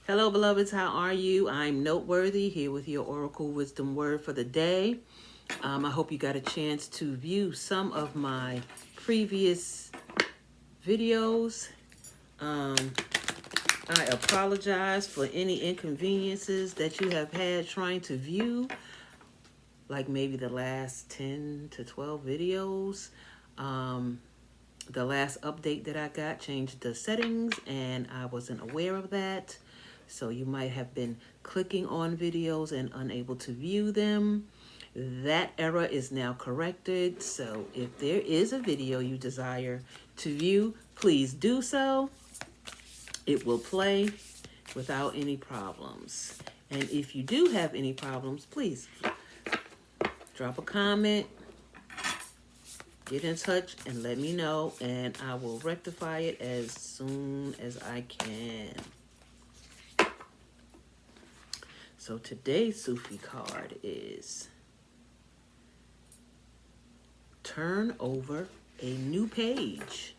Hello, beloveds. How are you? I'm Noteworthy here with your Oracle Wisdom Word for the day. I hope you got a chance to view some of my previous videos. Um, I apologize for any inconveniences that you have had trying to view, like maybe the last 10 to 12 videos. The last update that I got changed the settings and I wasn't aware of that. So you might have been clicking on videos and unable to view them. That error is now corrected. So if there is a video you desire to view, please do so. It will play without any problems. And if you do have any problems, please drop a comment, get in touch and let me know, and I will rectify it as soon as I can. So today's Sufi card is turn over a new page.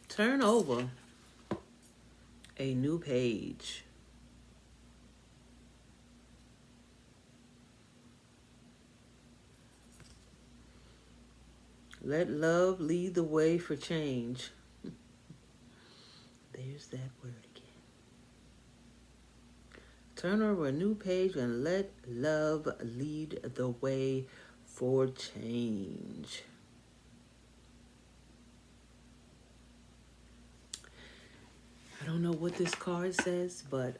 Turn over a new page. Let love lead the way for change. There's that word again. Turn over a new page and let love lead the way for change. I don't know what this card says, but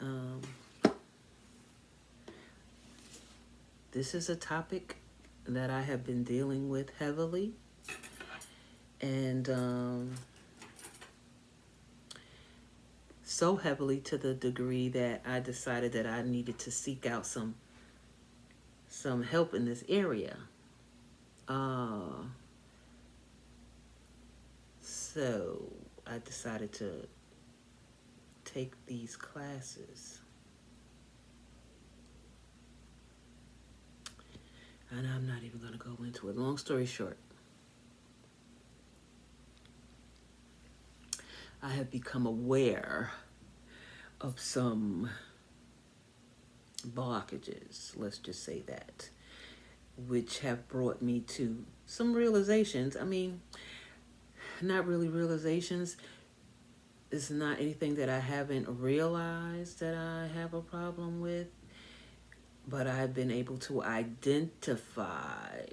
this is a topic that I have been dealing with heavily. And so heavily to the degree that I decided that I needed to seek out some help in this area. So I decided to take these classes. And I'm not even going to go into it. Long story short, I have become aware of some blockages, let's just say that, which have brought me to some realizations. I mean, not really realizations. It's not anything that I haven't realized that I have a problem with, but I've been able to identify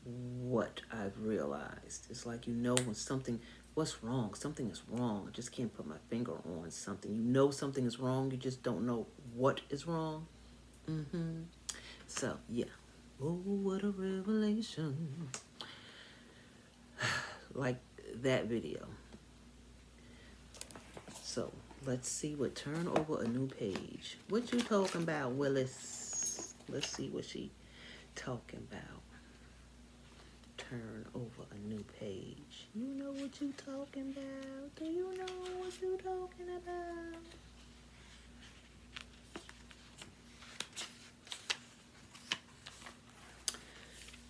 what I've realized. It's like, you know, when what's wrong? Something is wrong. I just can't put my finger on something. You know something is wrong. You just don't know what is wrong. So, yeah. Oh, what a revelation. Like that video. So, let's see what turn over a new page. What you talking about, Willis? Let's see what she talking about. Turn over a new page. You know what you talking about? Do you know what you talking about?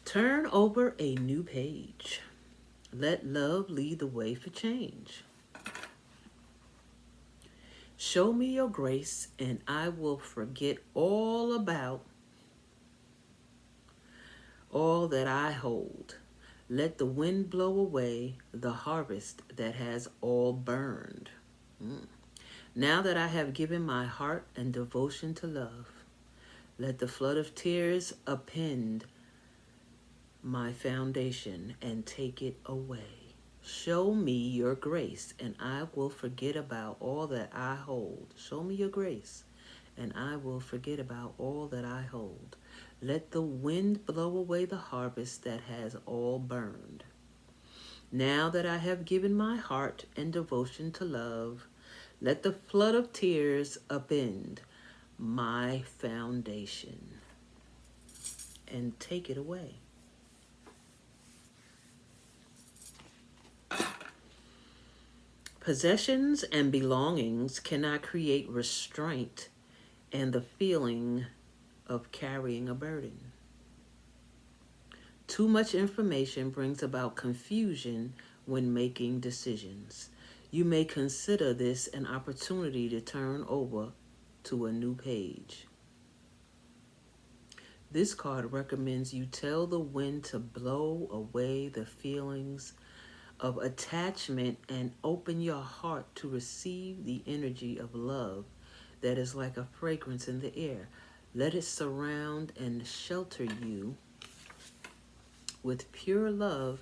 Turn over a new page. Let love lead the way for change. Show me your grace and I will forget all about all that I hold. Let the wind blow away the harvest that has all burned. Now that I have given my heart and devotion to love, let the flood of tears append my foundation and take it away. Show me your grace and I will forget about all that I hold. Show me your grace and I will forget about all that I hold. Let the wind blow away the harvest that has all burned. Now that I have given my heart and devotion to love, let the flood of tears upend my foundation and take it away. Possessions and belongings cannot create restraint and the feeling of carrying a burden. Too much information brings about confusion when making decisions. You may consider this an opportunity to turn over to a new page. This card recommends you tell the wind to blow away the feelings of attachment and open your heart to receive the energy of love that is like a fragrance in the air. Let it surround and shelter you with pure love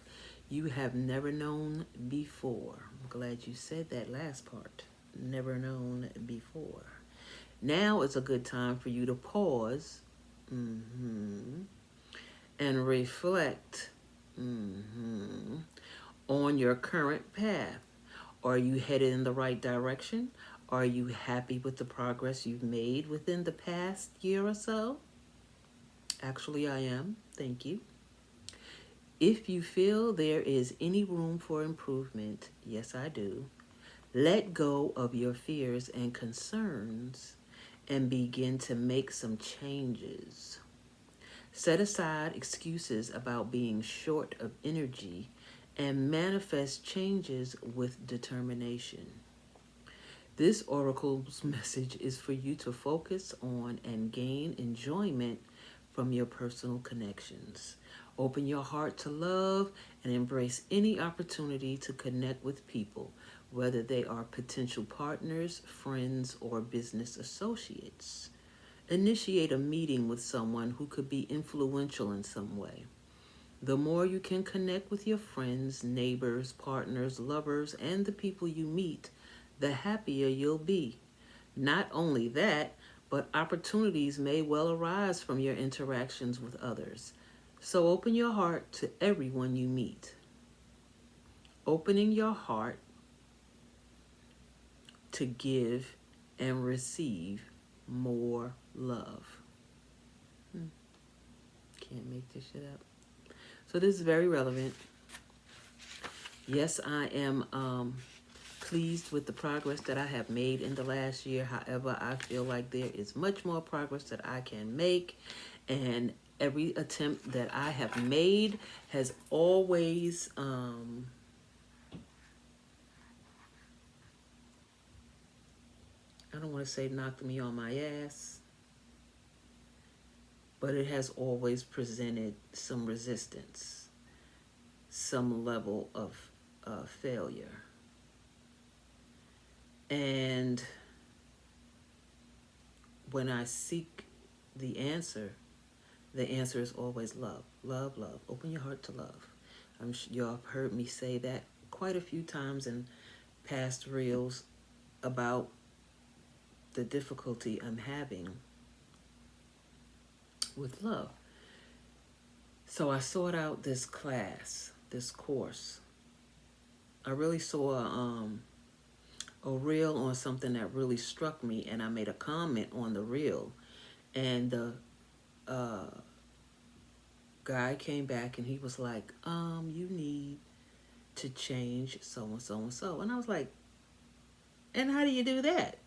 you have never known before. I'm glad you said that last part. Never known before. Now is a good time for you to pause and reflect on your current path. Are you headed in the right direction? Are you happy with the progress you've made within the past year or so? Actually, I am. Thank you. If you feel there is any room for improvement, yes, I do, let go of your fears and concerns and begin to make some changes. Set aside excuses about being short of energy and manifest changes with determination. This oracle's message is for you to focus on and gain enjoyment from your personal connections. Open your heart to love and embrace any opportunity to connect with people, whether they are potential partners, friends, or business associates. Initiate a meeting with someone who could be influential in some way. The more you can connect with your friends, neighbors, partners, lovers, and the people you meet, the happier you'll be. Not only that, but opportunities may well arise from your interactions with others. So open your heart to everyone you meet. Opening your heart to give and receive more love. Can't make this shit up. So this is very relevant. Yes, I am pleased with the progress that I have made in the last year. However, I feel like there is much more progress that I can make, and every attempt that I have made has always I don't want to say knocked me on my ass, but it has always presented some resistance, some level of failure. And when I seek the answer is always love. Love, love. Open your heart to love. I'm sure y'all have heard me say that quite a few times in past reels about the difficulty I'm having with love. So I sought out this class, this course. I really saw a reel on something that really struck me, and I made a comment on the reel, and the guy came back and he was like, you need to change so and so and so. And I was like, and how do you do that?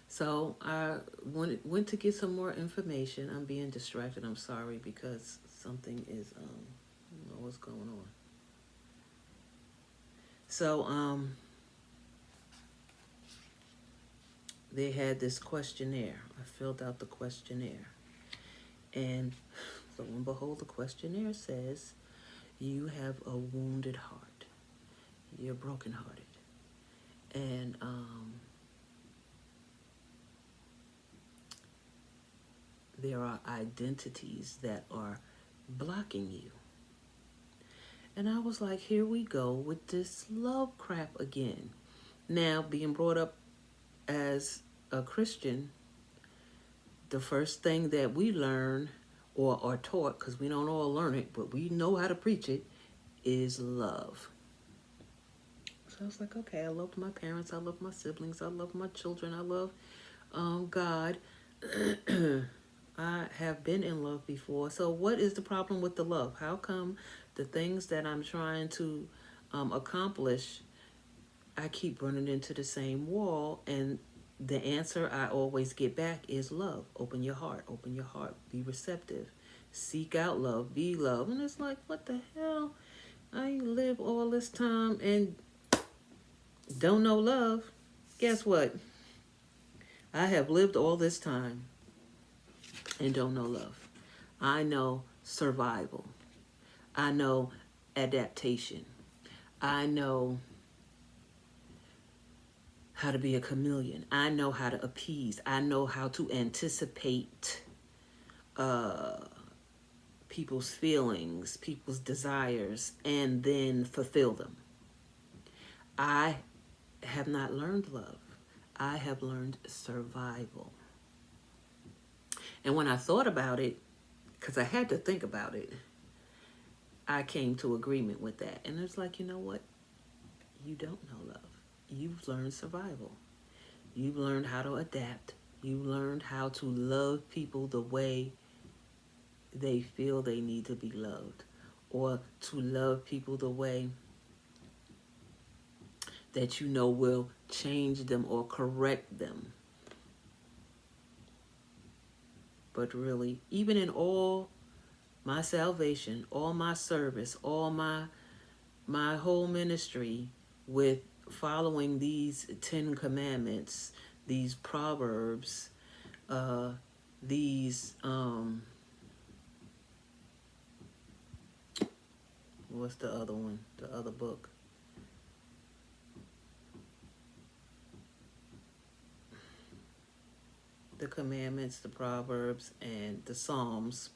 So I went to get some more information. I'm being distracted. I'm sorry, because something is, I don't know what's going on. So they had this questionnaire. I filled out the questionnaire. And lo and behold, the questionnaire says, you have a wounded heart. You're brokenhearted. And there are identities that are blocking you. And I was like, here we go with this love crap again. Now, being brought up as a Christian, the first thing that we learn or are taught, because we don't all learn it, but we know how to preach it, is love. So I was like, okay, I love my parents, I love my siblings, I love my children, I love God. I have been in love before. So what is the problem with the love? How come the things that I'm trying to accomplish, I keep running into the same wall? And the answer I always get back is love. Open your heart. Open your heart. Be receptive. Seek out love. Be love. And it's like, what the hell? I live all this time and don't know love. Guess what? I have lived all this time and don't know love. I know survival. I know adaptation. I know how to be a chameleon. I know how to appease. I know how to anticipate people's feelings, people's desires, and then fulfill them. I have not learned love. I have learned survival. And when I thought about it, because I had to think about it, I came to agreement with that. And it's like, you know what? You don't know love. You've learned survival. You've learned how to adapt. You've learned how to love people the way they feel they need to be loved, or to love people the way that you know will change them or correct them. But really, even in all my salvation, all my service, all my whole ministry with following these 10 commandments, these proverbs, these what's the other one? The other book. The commandments, the proverbs, and the Psalms,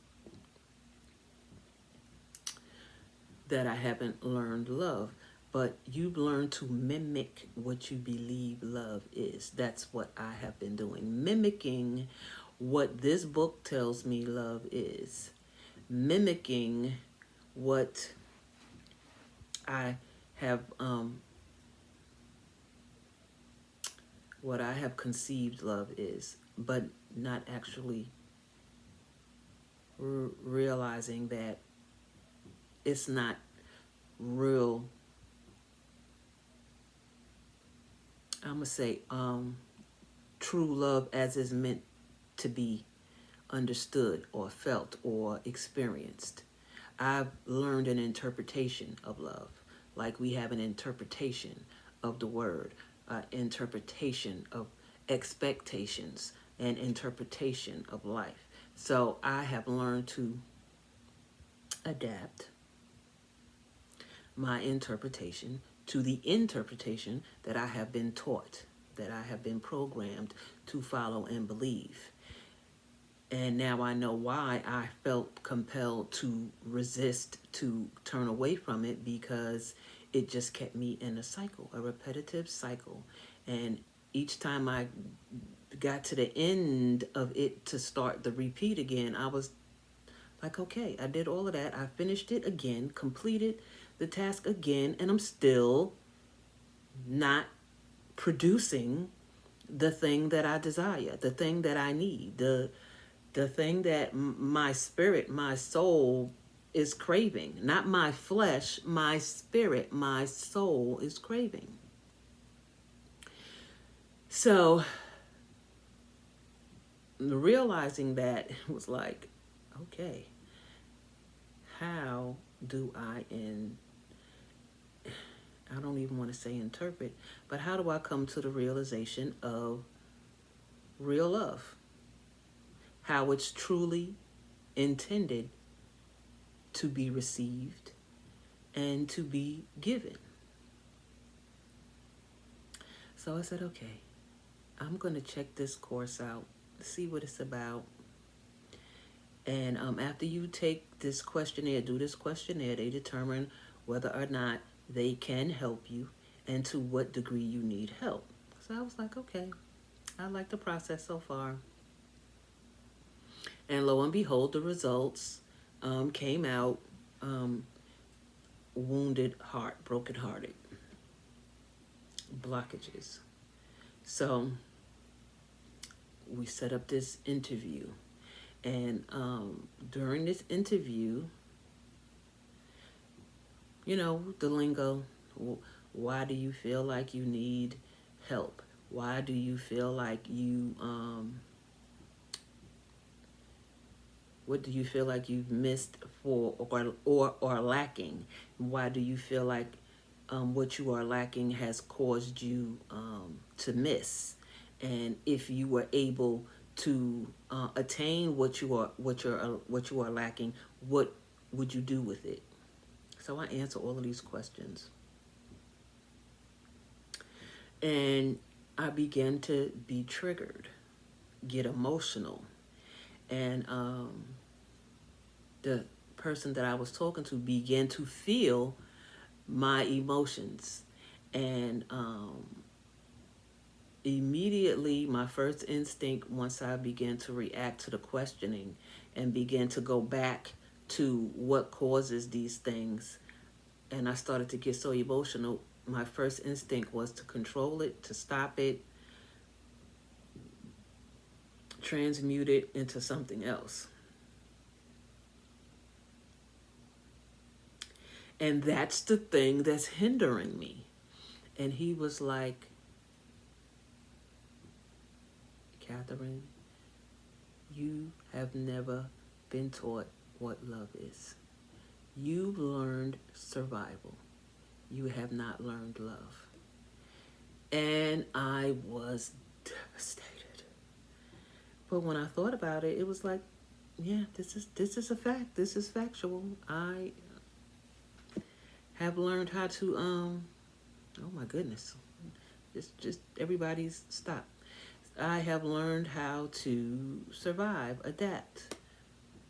that I haven't learned love. But you've learned to mimic what you believe love is. That's what I have been doing. Mimicking what this book tells me love is. Mimicking what I have conceived love is, but not actually realizing that it's not real. I'm gonna say true love as is meant to be understood or felt or experienced. I've learned an interpretation of love, like we have an interpretation of the word, interpretation of expectations, and interpretation of life. So I have learned to adapt my interpretation to the interpretation that I have been taught, that I have been programmed to follow and believe. And now I know why I felt compelled to resist, to turn away from it, because it just kept me in a cycle, a repetitive cycle. And each time I got to the end of it to start the repeat again, I was like, okay, I did all of that. I finished it again, completed the task again, and I'm still not producing the thing that I desire, the thing that I need, the thing that my spirit, my soul is craving. Not my flesh, my spirit, my soul is craving. So realizing that was like, okay, how do I I don't even want to say interpret, but how do I come to the realization of real love? How it's truly intended to be received and to be given. So I said, okay, I'm going to check this course out, see what it's about. And after you take this questionnaire, do this questionnaire, they determine whether or not they can help you and to what degree you need help. So I was like, okay, I like the process so far. And lo and behold, the results came out wounded heart, broken hearted, blockages. So we set up this interview. And during this interview, you know, the lingo, why do you feel like you need help? Why do you feel like you, what do you feel like you've missed for or lacking? Why do you feel like what you are lacking has caused you to miss? And if you were able to attain what you are lacking, what would you do with it? So I answer all of these questions, and I began to be triggered, get emotional, and the person that I was talking to began to feel my emotions, and immediately my first instinct, once I began to react to the questioning and began to go back to what causes these things, and I started to get so emotional, my first instinct was to control it, to stop it, transmute it into something else. And that's the thing that's hindering me. And he was like, Catherine, you have never been taught what love is. You learned survival. You have not learned love. And I was devastated. But when I thought about it, it was like, yeah, this is a fact. This is factual. I have learned how to oh my goodness. Just everybody's stop. I have learned how to survive, adapt,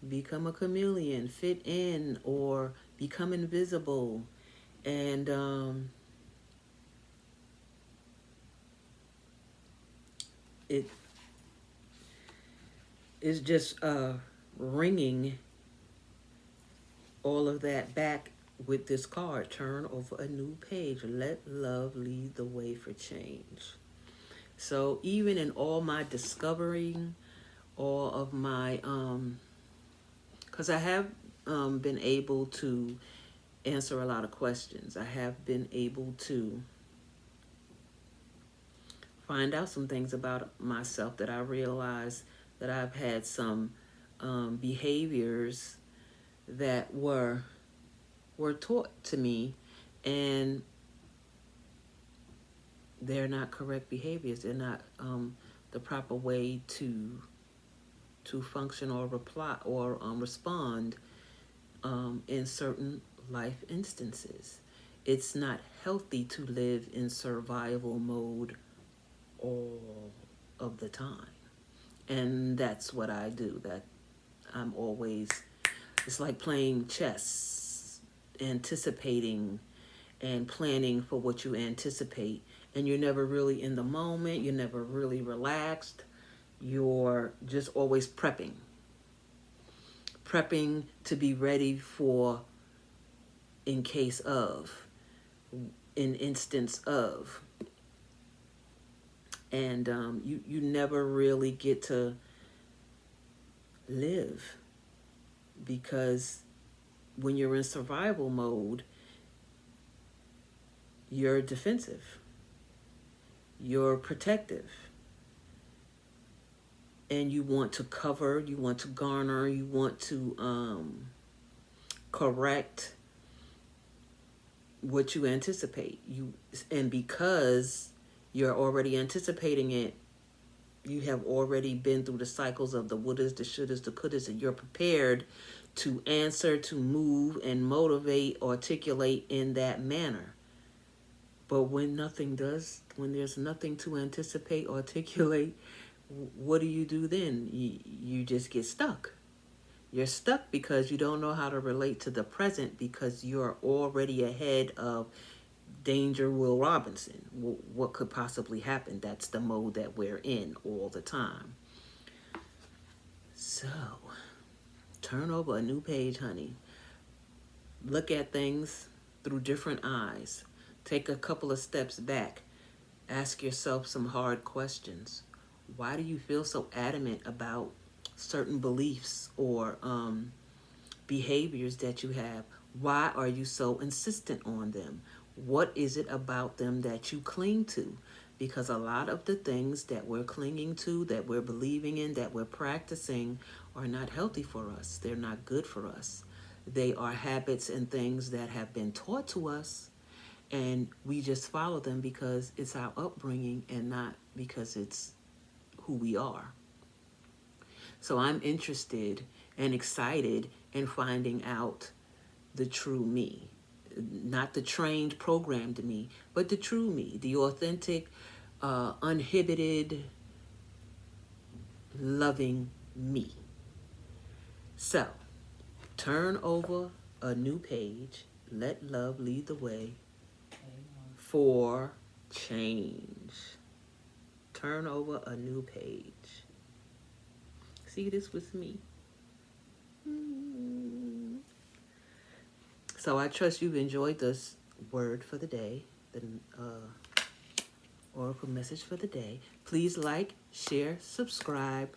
become a chameleon, fit in, or become invisible. And it is just ringing all of that back with this card. Turn over a new page. Let love lead the way for change. So even in all my discovering, all of my, because I have been able to answer a lot of questions. I have been able to find out some things about myself that I realized that I've had some behaviors that were taught to me, and they're not correct behaviors. They're not the proper way to function or reply or respond in certain life instances. It's not healthy to live in survival mode all of the time. And that's what I do. That I'm always, it's like playing chess, anticipating and planning for what you anticipate. And you're never really in the moment. You're never really relaxed. You're just always prepping to be ready for in case of, in instance of. And you never really get to live, because when you're in survival mode, you're defensive, you're protective, and you want to cover, you want to garner, you want to correct what you anticipate. And because you're already anticipating it, you have already been through the cycles of the wouldas, the shouldas, the couldas, and you're prepared to answer, to move, and motivate, articulate in that manner. But when when there's nothing to anticipate, articulate, what do you do then? You just get stuck. You're stuck because you don't know how to relate to the present, because you're already ahead of Danger Will Robinson. What could possibly happen? That's the mode that we're in all the time. So, turn over a new page, honey. Look at things through different eyes. Take a couple of steps back. Ask yourself some hard questions. Why do you feel so adamant about certain beliefs or behaviors that you have? Why are you so insistent on them? What is it about them that you cling to? Because a lot of the things that we're clinging to, that we're believing in, that we're practicing are not healthy for us. They're not good for us. They are habits and things that have been taught to us, and we just follow them because it's our upbringing and not because it's who we are. So I'm interested and excited in finding out the true me. Not the trained, programmed me, but the true me, the authentic, uninhibited, loving me. So, turn over a new page. Let love lead the way for change. Turn over a new page. See, this was me. So I trust you've enjoyed this word for the day, the oracle message for the day. Please like, share, subscribe.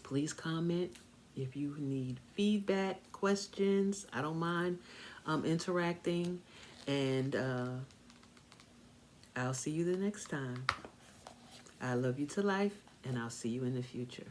Please comment if you need feedback, questions. I don't mind interacting. And I'll see you the next time. I love you to life, and I'll see you in the future.